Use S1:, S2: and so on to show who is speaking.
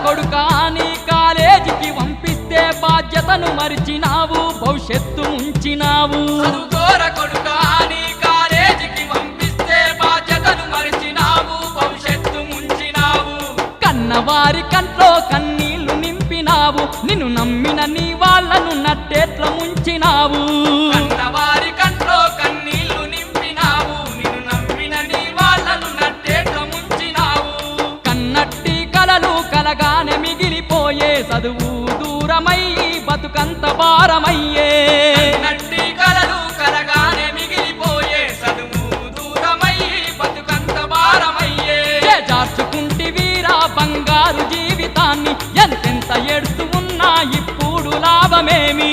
S1: కొడుకా నీ కాలేజీకి పంపిస్తే బాధ్యతను మరిచినావు భవిష్యత్తు ఉంచినావు
S2: చదువుకోర కొడుకా నీ కాలేజీకి పంపిస్తే బాధ్యతను మరిచినావు భవిష్యత్తు ముంచినావు
S1: కన్నవారి కంట్లో కన్నీళ్లు నింపినావు నిన్ను నమ్మిన నీ వాళ్ళను నట్టేట్ల ముంచినావు
S2: కన్నవారి కంట్లో కన్నీళ్లు నింపినావు నిన్ను నమ్మిన నీ వాళ్ళను నట్టేట్ల ముంచినావు
S1: కన్నట్టి కలలు కలగానే మిగిలిపోయే చదువు దూరమయ్యి బతుకంత భారమయ్యే
S2: నట్టి కలలు కలగానే మిగిలిపోయే చదువు దూరమయ్యి బతుకంత భారమయ్యే
S1: జార్చుకుంటి వీరా బంగారు జీవితాన్ని ఎంతెంత ఎడుతూ ఉన్నా ఇప్పుడు లాభమేమి